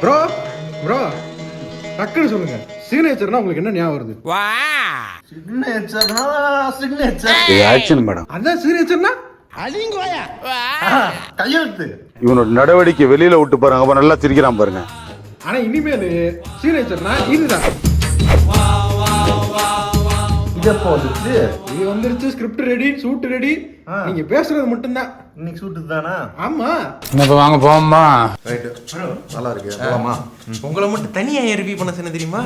Bro bro டக்குன்னு சொல்லுங்க. சிக்னேச்சர்னா உங்களுக்கு என்ன ஞாபகம் வருது? Signature madam. அதான் சிக்னேச்சர்னா கையெழுத்து. இவனோட நடவடிக்கை வெளியில விட்டு பாருங்க, அப்ப நல்லா சிரிக்கிறான் பாருங்க. ஆனா இனிமேல் சிக்னேச்சர்னா இதுதான். இது வந்துருச்சு. Script ready, shoot ready. நீங்க பேசுறது மட்டும்தான். இன்னைக்கு ஷூட் தானா? ஆமா. இப்ப வாங்க போவோமா? ரைட். நல்லா இருக்கு. போலாமா? உங்களை மட்டும் தனியா ரிவ்யூ பண்ண சொன்ன தெரியுமா?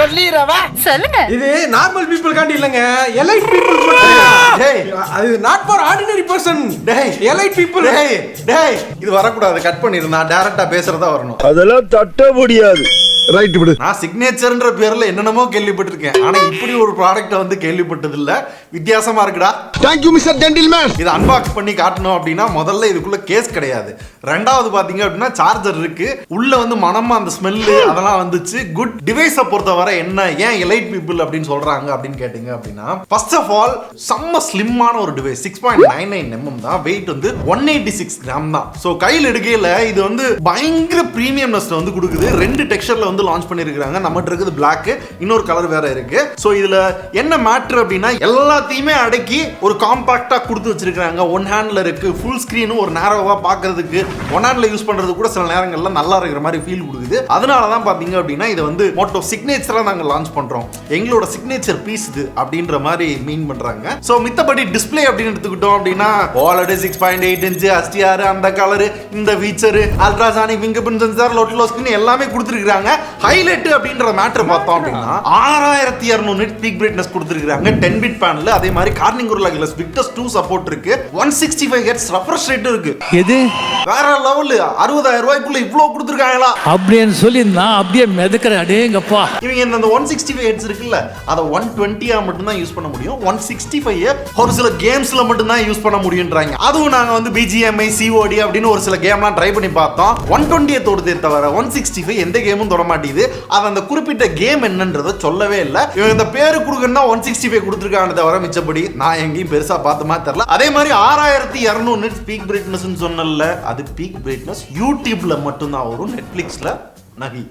சொல்லிரவா சொல்லுங்க. இது நார்மல் பீப்பிள் காண்டி இல்லங்க, எலைட் பீப்பிள் மட்டும். டேய், அது நாட் ஃபார் ஆர்டினரி பர்சன். டேய், எலைட் பீப்பிள். டேய் டேய், இது வரக்கூடாது. கட் பண்ணிரு. நான் டைரக்டா பேசுறதா வரணும். அதெல்லாம் தட்ட முடியாது. ரைட் விடு. நான் சிக்னேச்சர்ன்ற பேர்ல என்னென்னமோ கேள்விப்பட்டிருக்கேன். ஆனா இப்படி ஒரு ப்ராடக்ட் வந்து கேள்விப்பட்டது இல்ல. வித்தியாசமா இருக்குடா. Thank you Mr. Gentleman. இத அன்பாக்ஸ் பண்ணி காட்டணும் அப்படின்னா முதல்ல இதுக்குள்ள கேஸ் கிடையாது. ரெண்டாவது பாத்தீங்க அப்படின்னா சார்ஜர் இருக்கு. உள்ள வந்து மனமா அந்த ஸ்மெல்லு அதெல்லாம் வந்துச்சு. குட் டிவைஸை பொறுத்தவரை என்ன ஏன் எலைட் பீப்புள் அப்படின்னு சொல்றாங்க அப்படின்னு கேட்டீங்க அப்படின்னா, ஃபர்ஸ்ட் ஆஃப் ஆல் செம்ம ஸ்லிம்மான ஒரு டிவைஸ். 6.99 mm தான். வெயிட் வந்து 186 கிராம் தான். ஸோ கையில் எடுக்கையில இது வந்து பயங்கர பிரீமியம்னஸ் வந்து கொடுக்குது. ரெண்டு டெக்ஸ்சர்ல வந்து லான்ச் பண்ணிருக்காங்க. நம்மகிட்ட இருக்குது பிளாக், இன்னொரு கலர் வேற இருக்கு. ஸோ இதுல என்ன மேட்டர் அப்படின்னா எல்லாத்தையுமே அடக்கி ஒரு காம்பாக்டா கொடுத்து வச்சிருக்காங்க. ஒன் ஹேண்ட்ல இருக்கு. ஃபுல் ஸ்கிரீனும் ஒரு நேரோவா பாக்குறதுக்கு ஒன் ஹேண்ட்ல யூஸ் பண்றது கூட சில நேரங்கள்ல நல்லா இருக்கிற மாதிரி ஃபீல் கொடுக்குது. அதனால தான் பாத்தீங்க அப்படின்னா இதை வந்து மோட்டோ சிக்னேச்சரா நாங்க லான்ச் பண்றோம். எங்களோட சிக்னேச்சர் பீஸ் இது அப்படின்ற மாதிரி மீன் பண்றாங்க. ஸோ மித்தபடி டிஸ்பிளே அப்படின்னு எடுத்துக்கிட்டோம் அப்படின்னா OLED 6.8 inch HDR, அந்த கலர், இந்த feature, ultrasonic fingerprint sensor, லோட்லோ ஸ்கிரீன் எல்லாமே கொடுத்துருக்காங்க. ஹைலைட் அப்படின்ற மேட்டர் பார்த்தோம் அப்படின்னா 6200 nit பீக் பிரைட்னஸ் கொடுத்துருக்காங்க 10 பிட் பேனல். அதே மாதிரி Corning Gorilla Glass Victus 2 support இருக்கு. 165 Hz ரெஃப்ரெஷ் ரேட் இருக்கு. எது வேற லெவல். 60000 ரூபாய்க்குள்ள இவ்ளோ கொடுத்துருக்காங்களா அப்படின்னு சொல்லி நான் அப்படியே மிதக்கிற அடேங்கப்பா. இவங்க இந்த 165 Hz இருக்குல்ல அதை 120 மட்டும் தான் யூஸ் பண்ண முடியும். 165 ஒரு சில கேம்ஸ்ல மட்டும் தான் யூஸ் பண்ண முடியும்ன்றாங்க. அதுவும் நாங்க வந்து BGMI, COD அப்படின்னு ஒரு சில கேம்லாம் ட்ரை பண்ணி பார்த்தோம். 120 தொடுதே தவிர 165 எந்த கேமும் தொட மாட்டேங்குது. அது அந்த குறிப்பிட்ட கேம் என்னன்றதை சொல்லவே இல்லை. இவங்க இந்த பேரு கொடுக்கணும் 165 கொடுத்துருக்காங்க தவிர மிச்சப்படி நான் எங்கேயும் பெருசா பார்த்த மாதிரி தெரியல. அதே மாதிரி 6200 nits பீக் பிரைட்னஸ் சொன்னல, அது பீக் பிரைட்னஸ் யூடியூப்ல மட்டும் தான் வரும். நெட்ஃபிளிக்ஸ்ல நகி.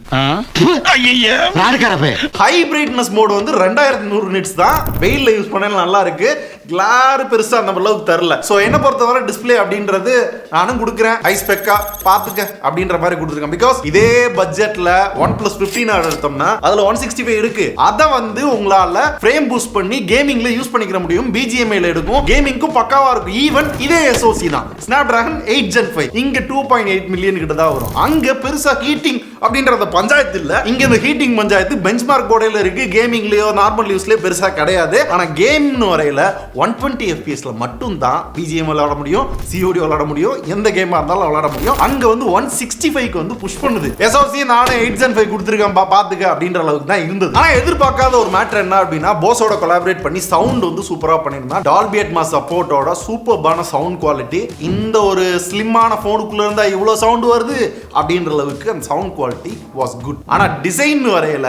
ஹை பிரைட்னஸ் மோட் வந்து 2100 nits தான். வெயில்ல யூஸ் பண்ண நல்லா இருக்கு. கிளார் பெருசா அந்த அளவுக்கு தரல. சோ என்ன பொறுத்தவரை டிஸ்பிளே அப்படின்றது நானும் கொடுக்குறேன் ஹை ஸ்பெக்கா பாத்துக்க அப்படின்ற மாதிரி கொடுத்துருக்கேன். பிகாஸ் இதே பட்ஜெட்ல OnePlus 15 எடுத்தோம்னா அதுல 165 இருக்கு. அதை வந்து உங்களால ஃப்ரேம் பூஸ்ட் பண்ணி கேமிங்ல யூஸ் பண்ணிக்கிற முடியும். BGMI ல எடுக்கும். கேமிங்க்கும் பக்காவா இருக்கும். ஈவன் இதே SoC தான். Snapdragon 8 Gen 5 இங்க 2.8 மில்லியன் கிட்ட தான் வரும். அங்க பெருசா ஹீட்டிங் அப்படின்றத பஞ்சாயத்து இல்ல. இங்க இந்த ஹீட்டிங் பஞ்சாயத்து பெஞ்ச்மார்க் போர்டில் இருக்கு. கேமிங்லயோ நார்மல் யூஸ்லயோ பெருசா கிடையாது. ஆனா கேம்னு வரையில 120 FPS ல மட்டும் தான் BGM விளையாட முடியும், COD விளையாட முடியும், எந்த கேமா இருந்தாலும் விளையாட முடியும். அங்க வந்து 165க்கு வந்து புஷ் பண்ணுது. SoC நானே 8 Gen 5 கொடுத்துருக்கேன் பாத்துக்க அப்படின்ற அளவுக்கு தான் இருந்தது. ஆனா எதிர்பார்க்காத ஒரு மேட்டர் என்ன அப்படின்னா போஸோட கொலாபரேட் பண்ணி சவுண்ட் வந்து சூப்பரா பண்ணிருந்தா. Dolby Atmos சப்போர்ட்டோட சூப்பர்பான சவுண்ட் குவாலிட்டி. இந்த ஒரு ஸ்லிம்மான போனுக்குள்ள இருந்தா இவ்வளவு சவுண்ட் வருது அப்படின்ற அளவுக்கு அந்த சவுண்ட் குவாலிட்டி வாஸ் குட். ஆனா டிசைன் வரையில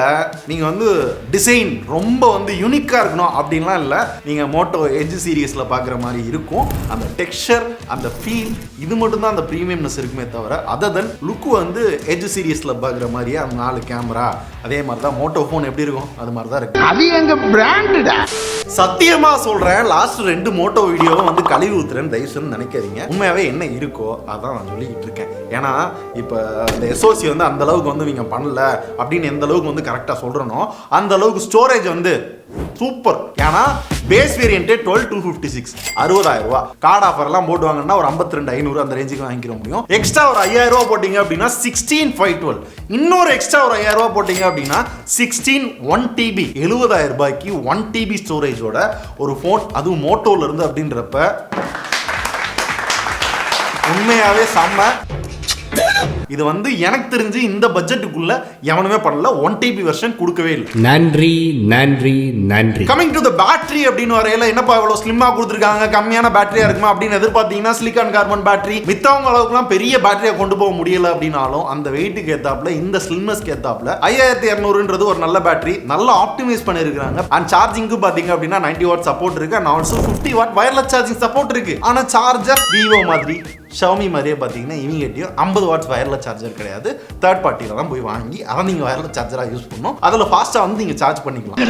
நீங்க வந்து டிசைன் ரொம்ப வந்து யூனிக்கா இருக்கணும் அப்படின்லாம் இல்ல. நீங்க மோட்டோ எட்ஜ் சீரிஸ்ல பாக்குற மாதிரி இருக்கும். அந்த டெக்ஸ்சர், அந்த ஃபீல், இது மட்டும் தான் அந்த பிரீமியம்னஸ் இருக்குமே தவிர அதர் தென் லுக் வந்து எட்ஜ் சீரிஸ்ல பாக்குற மாதிரியே அந்த 4 கேமரா அதே மாதிரி தான் மோட்டோ போன் எப்படி இருக்கும் அது மாதிரி தான் இருக்கு. அது எங்க பிராண்டடா. சத்தியமா சொல்றேன், லாஸ்ட் 2 மோட்டோ வீடியோவும் வந்து கழுவி ஊத்துறேன்னு தயவுசெய்து நினைக்காதீங்க. உண்மையாவே என்ன இருக்கோ அதான் நான் சொல்லிக்கிட்டு இருக்கேன். ஏன்னா இப்ப இந்த SoC வந்து அந்த அளவுக்கு வந்து நீங்க பண்ணல அப்படின்னு எந்த அளவுக்கு வந்து கரெக்டா சொல்றனோ அந்த அளவுக்கு ஸ்டோரேஜ் வந்து சூப்பர். ஏன்னா பேஸ் வேரியன்ட் 12256 60000 ரூபாய். கார்டு ஆஃபர் எல்லாம் போடுவாங்கன்னா ஒரு 52500 அந்த ரேஞ்சுக்கு வாங்கிக்க முடியும். எக்ஸ்ட்ரா ஒரு 5000 ரூபாய் போட்டீங்க அப்படின்னா 16512. இன்னொரு எக்ஸ்ட்ரா ஒரு 5000 ரூபாய் போட்டீங்க அப்படின்னா 16 1TB 70000 ரூபாய்க்கு 1TB ஸ்டோரேஜோட ஒரு போன், அதுவும் மோட்டோல இருந்து அப்படின்றப்ப உண்மையாவே செம்ம. இது வந்து எனக்கு தெரிஞ்சு இந்த பட்ஜெட்டுக்குள்ள எவனுமே பண்ணல. 1TB வெர்ஷன் கொடுக்கவே இல்லை. நன்றி நன்றி நன்றி. கமிங் டு தி பேட்டரி அப்படின்னு வரையில என்னப்பா இவ்வளவு ஸ்லிம்மா கொடுத்துருக்காங்க, கம்மியான பேட்டரியா இருக்குமா அப்படின்னு எதிர்பார்த்தீங்கன்னா சிலிக்கான் கார்பன் பேட்டரி. மித்தவங்க அளவுக்குலாம் பெரிய பேட்டரியா கொண்டு போக முடியல அப்படின்னாலும் அந்த வெயிட்டுக்கு ஏத்தாப்புல இந்த ஸ்லிம்னஸ்க்கு ஏத்தாப்புல 5200ன்றது ஒரு நல்ல பேட்டரி. நல்லா ஆப்டிமைஸ் பண்ணிருக்காங்க. அண்ட் சார்ஜிங்க்கு பாத்தீங்க அப்படின்னா 90 வாட் சப்போர்ட் இருக்கு. And also 50 what wireless charging support இருக்கு. ஆனா சார்ஜர் விவோ மாதிரி Xiaomi மாதிரியே பாத்தீங்கன்னா இவங்ககிட்டயும் 50 வாட்ஸ் வயர்லெஸ் சார்ஜர் கிடையாது, தேர்ட் பார்ட்டியில் தான் போய் வாங்கி அதை நீங்கள் வயர்லெஸ் சார்ஜராக யூஸ் பண்ணணும். அதில் ஃபாஸ்ட்டாக வந்து நீங்கள் சார்ஜ் பண்ணிக்கலாம்.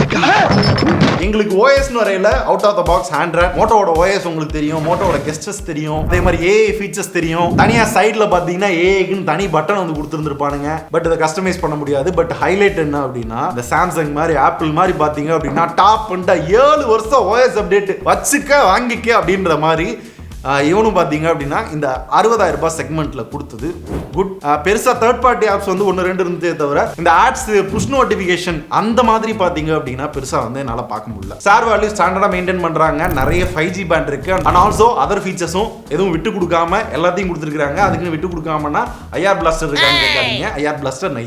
எங்களுக்கு ஓஎஸ்னு வரையில out of the box Android, மோட்டோவோட ஓஎஸ் உங்களுக்கு தெரியும், மோட்டோவோட கெஸ்டஸ் தெரியும், அதே மாதிரி ஏஐ ஃபீச்சர்ஸ் தெரியும். தனியாக சைடில் பார்த்தீங்கன்னா ஏஐக்குன்னு தனி பட்டன் வந்து கொடுத்துருந்துருப்பானுங்க. பட் இதை கஸ்டமைஸ் பண்ண முடியாது. பட் ஹைலைட் என்ன அப்படின்னா, இந்த சாம்சங் மாதிரி ஆப்பிள் மாதிரி பார்த்தீங்க அப்படின்னா டாப் பண்ணிட்டா 7 வருஷம் ஓஎஸ் அப்டேட் வச்சுக்க வாங்கிக்க அப்படின்ற மாதிரி இவனும் பார்த்தீங்க அப்படின்னா இந்த 60,000 ரூபாய் செக்மெண்ட்ல கொடுத்தது குட். பெருசா தேர்ட் பார்ட்டி ஆப்ஸ் வந்து 1-2 இருந்ததே தவிர இந்த ஆட்ஸ் புஷ் நோட்டிஃபிகேஷன் அந்த மாதிரி பார்த்தீங்க அப்படின்னா பெருசா வந்து என்னால் பார்க்க முடியல. ஷேர் வேல்யூ ஸ்டாண்டர்டா மெயின்டைன் பண்றாங்க, நிறைய 5G பேண்ட் இருக்கு, அண்ட் ஆல்சோ அதர் ஃபீச்சர்ஸும் எதுவும் விட்டு கொடுக்காம எல்லாத்தையும் கொடுத்துருக்காங்க. அதுக்குன்னு விட்டு கொடுக்காமனா ஐஆர் பிளாஸ்டர் இருக்கான்னு கேட்காதீங்க, ஐஆர் பிளாஸ்டர் நை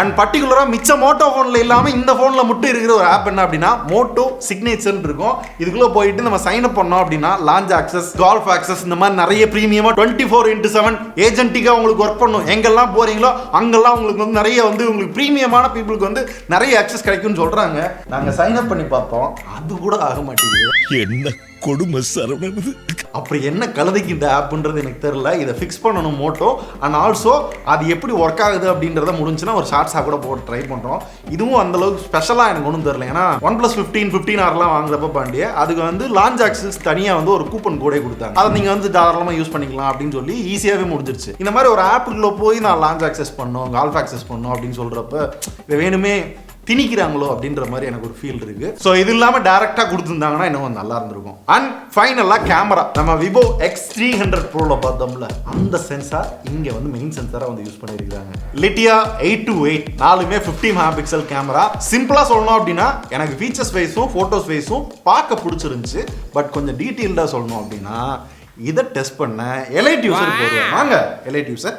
அண்ட் பர்டிகுலரா மிச்ச மோட்டோ போன்ல இல்லாம இந்த போன்ல மட்டும் இருக்கிற ஒரு ஆப் என்ன அப்படின்னா மோட்டோ சிக்னேச்சர் இருக்கும். இதுக்குள்ள போயிட்டு நம்ம சைன் அப் பண்ணோம் அப்படின்னா லான்ச் ஆக்சஸ், கால்ஃப் ஆக்சஸ், இந்த மாதிரி நிறைய பிரீமியமா 24/7 ஏஜென்டிக்கா உங்களுக்கு ஒர்க் பண்ணும். எங்கெல்லாம் போறீங்களோ அங்கெல்லாம் உங்களுக்கு வந்து நிறைய வந்து உங்களுக்கு பிரீமியமான பீப்புளுக்கு வந்து நிறைய ஆக்சஸ் கிடைக்கும்னு சொல்றாங்க. நாங்க சைன் அப் பண்ணி பார்த்தோம், அது கூட ஆக மாட்டேங்குது. என்ன கொடுமை சரவணன். அப்படி என்ன கலதைக்கு இந்த ஆப்ன்றது எனக்கு தெரியல. இதை ஃபிக்ஸ் பண்ணணும் மோட்டோ. அண்ட் ஆல்சோ அது எப்படி ஒர்க் ஆகுது அப்படின்றத முடிஞ்சுன்னா ஒரு ஷார்ட்ஸாக கூட போட்டு ட்ரை பண்ணுறோம். இதுவும் அந்த அளவுக்கு ஸ்பெஷலாக எனக்கு ஒன்றும் தெரியல. ஏன்னா 1+15 வாங்குறப்ப பாண்டிய அதுக்கு வந்து லான்ச் ஆக்சஸ் தனியாக வந்து ஒரு கூப்பன் கோடே கொடுத்தாங்க. அதை நீங்கள் வந்து தாராளமாக யூஸ் பண்ணிக்கலாம் அப்படின்னு சொல்லி ஈஸியாகவே முடிஞ்சிருச்சு. இந்த மாதிரி ஒரு ஆப்புக்குள்ளே போய் நான் லான்ச் ஆக்சஸ் பண்ணோம், கால்ஃப் ஆக்சஸ் பண்ணோம் அப்படின்னு சொல்கிறப்ப இதை வேணுமே திணிக்கிறாங்களோ அப்படின்ற மாதிரி எனக்கு ஒரு ஃபீல் இருக்கு. ஸோ இது இல்லாமல் டேரக்டாக கொடுத்துருந்தாங்கன்னா இன்னும் நல்லா இருந்திருக்கும். அண்ட் ஃபைனலாக கேமரா, நம்ம விவோ X300 ப்ரோவில் பார்த்தோம்ல அந்த சென்சார் இங்கே வந்து மெயின் சென்சாராக வந்து யூஸ் பண்ணியிருக்காங்க. லிட்டியா 828 4மே 50 மெகாபிக்சல் கேமரா. சிம்பிளாக சொல்லணும் அப்படின்னா எனக்கு ஃபீச்சர்ஸ் வைஸும் ஃபோட்டோஸ் வைஸும் பார்க்க பிடிச்சிருந்துச்சு. பட் கொஞ்சம் டீட்டெயில்டாக சொல்லணும் அப்படின்னா இதை டெஸ்ட் பண்ண எலைட் யூசர் போடுவேன். வாங்க எலைட் யூசர்.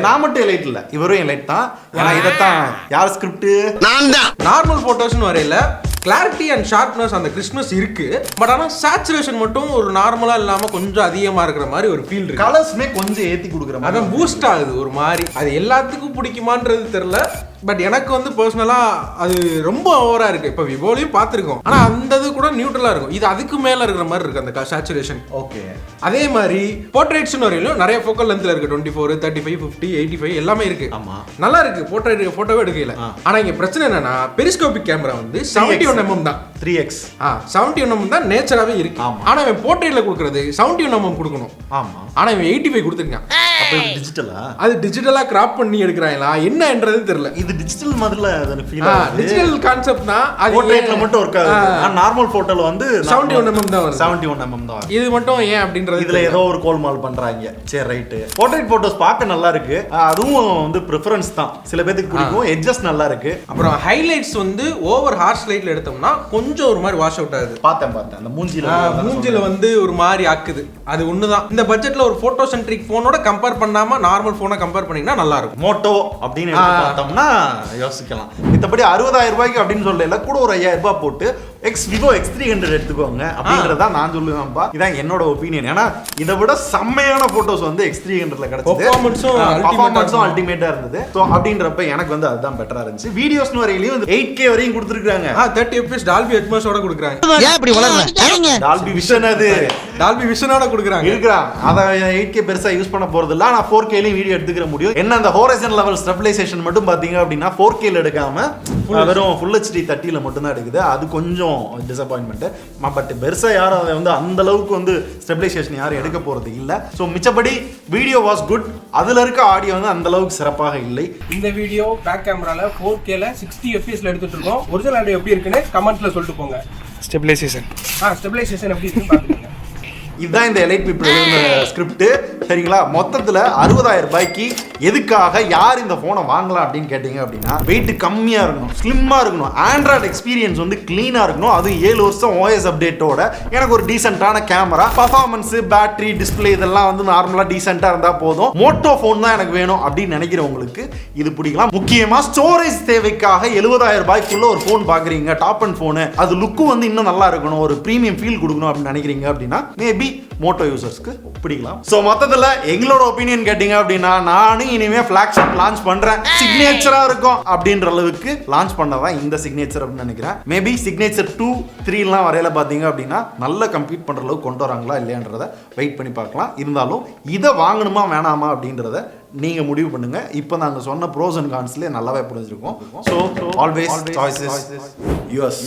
நான் மட்டும் எலைட் இல்ல, இவரும் எலைட் தான். ஏன்னா இதைத்தான் யார் ஸ்கிரிப்ட் நான் தான் நார்மல் போட்டோஸ்னு வரையில கிளாரிட்டி அண்ட் ஷார்ப்னஸ் அந்த கிறிஸ்மஸ் இருக்கு. பட் ஆனால் சேச்சுரேஷன் மட்டும் ஒரு நார்மலா இல்லாம கொஞ்சம் அதிகமா இருக்கிற மாதிரி ஒரு ஃபீல் இருக்கு. கலர்ஸ்மே கொஞ்சம் ஏத்தி கொடுக்குற மாதிரி, அதான் பூஸ்ட் ஆகுது ஒரு மாதிரி. அது எல்லாத்துக்கும் பிடிக்குமான்றது தெரியல. பட் எனக்கு வந்து பர்சனலா அது ரொம்ப ஓவரா இருக்கு. இப்போ விவோலையும் பார்த்துருக்கோம், ஆனா அந்த இது கூட நியூட்ரலா இருக்கும். இது அதுக்கு மேல இருக்கிற மாதிரி இருக்கு அந்த சேச்சுரேஷன். ஓகே. அதே மாதிரி போர்ட்ரேட்ஸ்னு வரையிலும் நிறைய ஃபோக்கல் லென்த்ல இருக்கு. 24, 35, 50, 85 எல்லாமே இருக்கு. ஆமா, நல்லா இருக்கு. போட்டோவே எடுக்கல. ஆனா இங்க பிரச்சனை என்னன்னா பெரிஸ்கோபிக் கேமரா வந்து 71mm தான். 3x 71mm தான் நேச்சராவே இருக்கு. ஆனா இவன் போர்ட்ரேட்ல கொடுக்கிறது 71mm கொடுக்கணும். ஆமா, ஆனா இவன் 85 கொடுத்துருக்கான். அப்ப இது டிஜிட்டலா? அது டிஜிட்டலா கிராப் பண்ணி எடுக்கறாங்களா என்னன்றது தெரியல. இது டிஜிட்டல் மாதிரில அது ஃபீல் ஆகுது. டிஜிட்டல் கான்செப்ட் தான். அது போர்ட்ரேட்ல மட்டும் ஒர்க் ஆகுது. ஆனா நார்மல் போட்டோல வந்து 71mm தான் வருது. 71mm தான். இது மட்டும் ஏன் அப்படின்றது இதுல ஏதோ ஒரு கோல்மால் பண்றாங்க. சரி ரைட். போர்ட்ரேட் போட்டோஸ் பார்க்க நல்லா இருக்கு. அதுவும் வந்து பிரெஃபரன்ஸ் தான். சில பேருக்கு பிடிக்கும். எட்ஜஸ் நல்லா இருக்கு. அப்புறம் ஹைலைட்ஸ் வந்து ஓவர் ஹார்ஷ் லைட்ல எடுத்தோம்னா கொஞ்சம் ஒரு மாதிரி வாஷ் அவுட் ஆகுது. பார்த்தேன் அந்த மூஞ்சில வந்து ஒரு மாதிரி ஆக்குது. அது ஒண்ணுதான். இந்த பட்ஜெட்ல ஒரு போட்டோ சென்ட்ரிக் போனோட கம்பேர் பண்ணாம நார்மல் போனை கம்பேர் பண்ணீங்கன்னா நல்லா இருக்கும். மோட்டோ அப்படின்னு பார்த்தோம்னா யோசிக்கலாம். மத்தபடி 60,000 ரூபாய்க்கு அப்படின்னு சொல்லல, கூட ஒரு 5,000 ரூபாய் போட்டு விவோ X300 எடுத்துக்கோங்க அப்படின்றதா நான் சொல்லுவேன்ப்பா. இதான் என்னோட ஒப்பீனியன். ஏன்னா இதை விட செம்மையான போட்டோஸ் வந்து X300ல கிடைச்சது. பர்ஃபார்மன்ஸும் அல்டிமேட்டா இருந்தது. ஸோ அப்படின்றப்ப எனக்கு வந்து அதுதான் பெட்டரா இருந்துச்சு. வீடியோஸ் வரையிலையும் 8K வரையும் கொடுத்துருக்காங்க. 30 FPS டால்பி அட்மாஸ் ஓட கொடுக்குறாங்க. ஏன் இப்படி வளர்றீங்க? டால்பி விஷன் அது டால்பி விஷனோட கொடுக்குறாங்க. இருக்கிறான். அதை 8K பெருசா யூஸ் பண்ண போறது இல்ல. நான் 4Kலயும் வீடியோ எடுத்துக்கிற முடியும். என்ன அந்த ஹோரைசன் லெவல் ஸ்டெபிலைசேஷன் மட்டும் பாத்தீங்க அப்படின்னா 4Kல எடுக்காம வெறும் Full HD 30ல மட்டும் தான் எடுக்குது. அது கொஞ்சம் டிசப்பாயின்மெண்ட். பட் பெருசா யாரும் அதை வந்து அந்த அளவுக்கு வந்து ஸ்டெபிலைசேஷன் யாரும் எடுக்க போறது இல்ல. ஸோ மிச்சபடி வீடியோ வாஸ் குட். அதுல இருக்க ஆடியோ வந்து அந்த அளவுக்கு சிறப்பாக இல்லை. இந்த வீடியோ பேக் கேமரால 4Kல 60 FPSல எடுத்துட்டு இருக்கோம். ஒரிஜினல் ஆடியோ எப்படி இருக்குன்னு கமெண்ட்ல சொல்லிட்டு போங்க. ஸ்டெபிலைசேஷன் எப்படி இருக்குன்னு பாத்துக்கோங்க. இதுதான் இந்த எலைட் பீப்புள் ஸ்கிரிப்ட். சரிங்களா? மொத்தத்தில் 60,000 ரூபாய்க்கு எதுக்காக யார் இந்த ஃபோனை வாங்கலாம் அப்படின்னு கேட்டீங்க அப்படின்னா, வெயிட் கம்மியாக இருக்கணும், ஸ்லிம்மாக இருக்கணும், ஆண்ட்ராய்டு எக்ஸ்பீரியன்ஸ் வந்து க்ளீனாக இருக்கணும், அதுவும் 7 வருஷம் ஓஎஸ் அப்டேட்டோட எனக்கு ஒரு டீசென்டான கேமரா, பர்ஃபார்மன்ஸ், பேட்டரி, டிஸ்பிளே இதெல்லாம் வந்து நார்மலாக டீசென்டாக இருந்தால் போதும். மோட்டோ ஃபோன் தான் எனக்கு வேணும் அப்படின்னு நினைக்கிறவங்களுக்கு இது பிடிக்கலாம். முக்கியமாக ஸ்டோரேஜ் தேவைக்காக 70,000 ரூபாய்க்குள்ள ஒரு ஃபோன் பார்க்குறீங்க, டாப் அண்ட் ஃபோனு, அது லுக்கும் வந்து இன்னும் நல்லா இருக்கணும், ஒரு ப்ரீமியம் ஃபீல் கொடுக்கணும் அப்படின்னு நினைக்கிறீங்க அப்படின்னா மேபி மேபி மோட்டோ யூசர்ஸ்க்கு பிடிக்கலாம். ஸோ மொத்தத்தில் எங்களோட ஒப்பீனியன் கேட்டிங்க அப்படின்னா நானும் இனிமேல் ஃபிளாக்ஷிப் லான்ச் பண்ணுறேன், சிக்னேச்சராக இருக்கும் அப்படின்ற அளவுக்கு லான்ச் பண்ணதான் இந்த சிக்னேச்சர் அப்படின்னு நினைக்கிறேன். மேபி சிக்னேச்சர் 2, 3 வரையில பார்த்தீங்க அப்படின்னா நல்ல கம்ப்ளீட் பண்ணுற அளவுக்கு கொண்டு வராங்களா இல்லையான்றதை வெயிட் பண்ணி பார்க்கலாம். இருந்தாலும் இதை வாங்கணுமா வேணாமா அப்படின்றத நீங்கள் முடிவு பண்ணுங்க. இப்போ நாங்கள் சொன்ன ப்ரோஸ் அண்ட் கான்ஸ்லேயே நல்லாவே புரிஞ்சிருக்கோம். So always choices yours.